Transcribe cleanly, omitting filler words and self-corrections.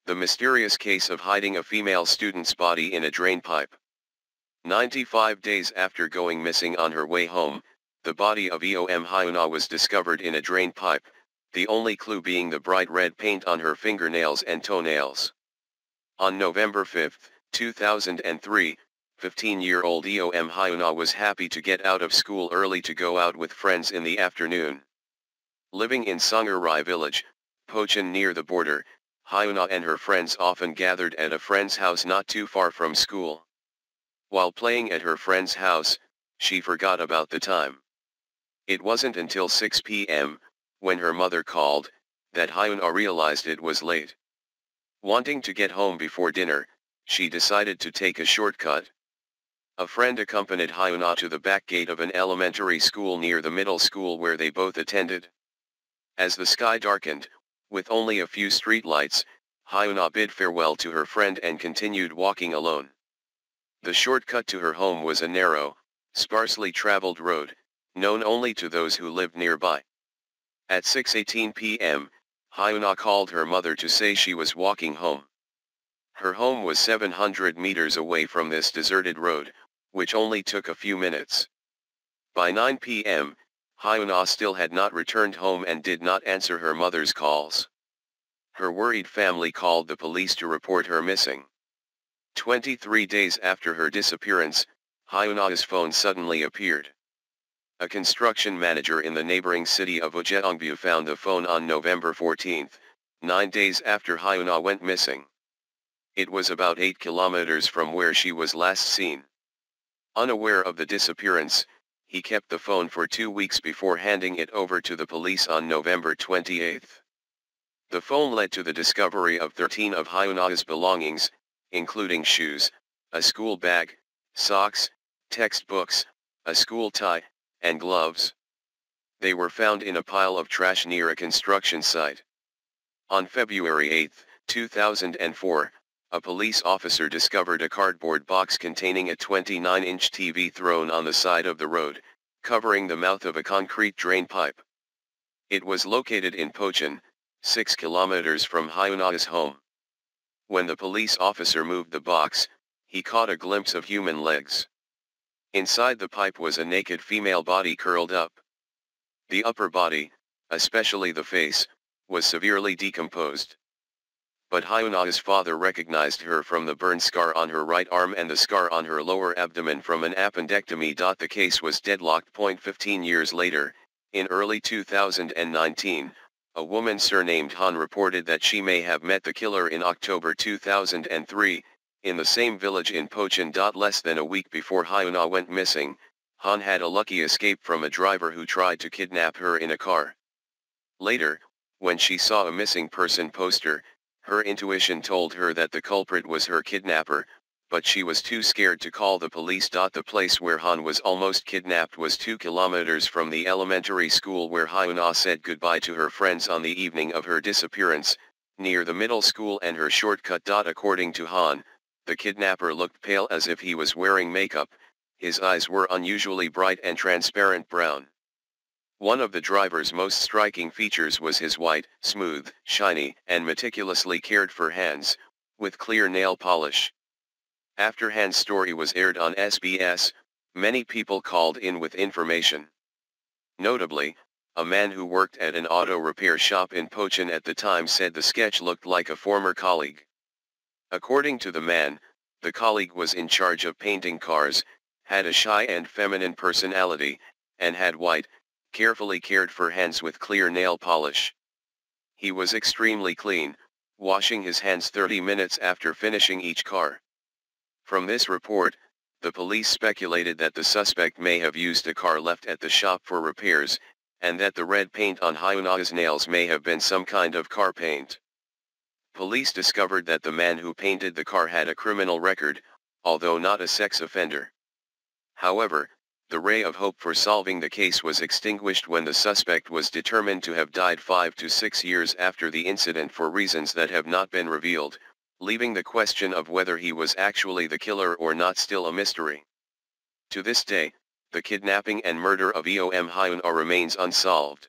The mysterious case of hiding a female student's body in a drainpipe. 95 days after going missing on her way home, the body of Eom Hyun-ah was discovered in a drainpipe, the only clue being the bright red paint on her fingernails and toenails. On November 5, 2003, 15-year-old Eom Hyun-ah was happy to get out of school early to go out with friends in the afternoon. Living in Songuri village, Pocheon near the border, Hyun-ah and her friends often gathered at a friend's house not too far from school. While playing at her friend's house, she forgot about the time. It wasn't until 6 p.m., when her mother called, that Hyun-ah realized it was late. Wanting to get home before dinner, she decided to take a shortcut. A friend accompanied Hyun-ah to the back gate of an elementary school near the middle school where they both attended. As the sky darkened, with only a few streetlights, Hyun-ah bid farewell to her friend and continued walking alone. The shortcut to her home was a narrow, sparsely traveled road, known only to those who lived nearby. At 6:18 p.m., Hyun-ah called her mother to say she was walking home. Her home was 700 meters away from this deserted road, which only took a few minutes. By 9 p.m., Hyun-ah still had not returned home and did not answer her mother's calls. Her worried family called the police to report her missing. 23 days after her disappearance, Hyun-ah's phone suddenly appeared. A construction manager in the neighboring city of Ujeongbu found the phone on November 14, 9 days after Hyun-ah went missing. It was about 8 kilometers from where she was last seen. Unaware of the disappearance, he kept the phone for 2 weeks before handing it over to the police on November 28. The phone led to the discovery of 13 of Hyun-ah's belongings, including shoes, a school bag, socks, textbooks, a school tie, and gloves. They were found in a pile of trash near a construction site. On February 8, 2004, a police officer discovered a cardboard box containing a 29-inch TV thrown on the side of the road, covering the mouth of a concrete drain pipe. It was located in Pocheon, 6 kilometers from Hyun-ah's home. When the police officer moved the box, he caught a glimpse of human legs. Inside the pipe was a naked female body curled up. The upper body, especially the face, was severely decomposed. But Hyun-ah's father recognized her from the burn scar on her right arm and the scar on her lower abdomen from an appendectomy. The case was deadlocked. 15 years later, in early 2019, a woman surnamed Han reported that she may have met the killer in October 2003, in the same village in Pocheon. Less than a week before Hyun-ah went missing, Han had a lucky escape from a driver who tried to kidnap her in a car. Later, when she saw a missing person poster, her intuition told her that the culprit was her kidnapper, but she was too scared to call the police. The place where Han was almost kidnapped was 2 kilometers from the elementary school where Hyun-ah said goodbye to her friends on the evening of her disappearance, near the middle school and her shortcut. According to Han, the kidnapper looked pale as if he was wearing makeup, his eyes were unusually bright and transparent brown. One of the driver's most striking features was his white, smooth, shiny, and meticulously cared for hands, with clear nail polish. After Han's story was aired on SBS, many people called in with information. Notably, a man who worked at an auto repair shop in Pocheon at the time said the sketch looked like a former colleague. According to the man, the colleague was in charge of painting cars, had a shy and feminine personality, and had white, carefully cared for hands with clear nail polish. He was extremely clean, washing his hands 30 minutes after finishing each car. From this report, the police speculated that the suspect may have used a car left at the shop for repairs, and that the red paint on Hyun-ah's nails may have been some kind of car paint. Police discovered that the man who painted the car had a criminal record, although not a sex offender. However, the ray of hope for solving the case was extinguished when the suspect was determined to have died 5 to 6 years after the incident for reasons that have not been revealed, leaving the question of whether he was actually the killer or not still a mystery. To this day, the kidnapping and murder of Eom Hyun-ah remains unsolved.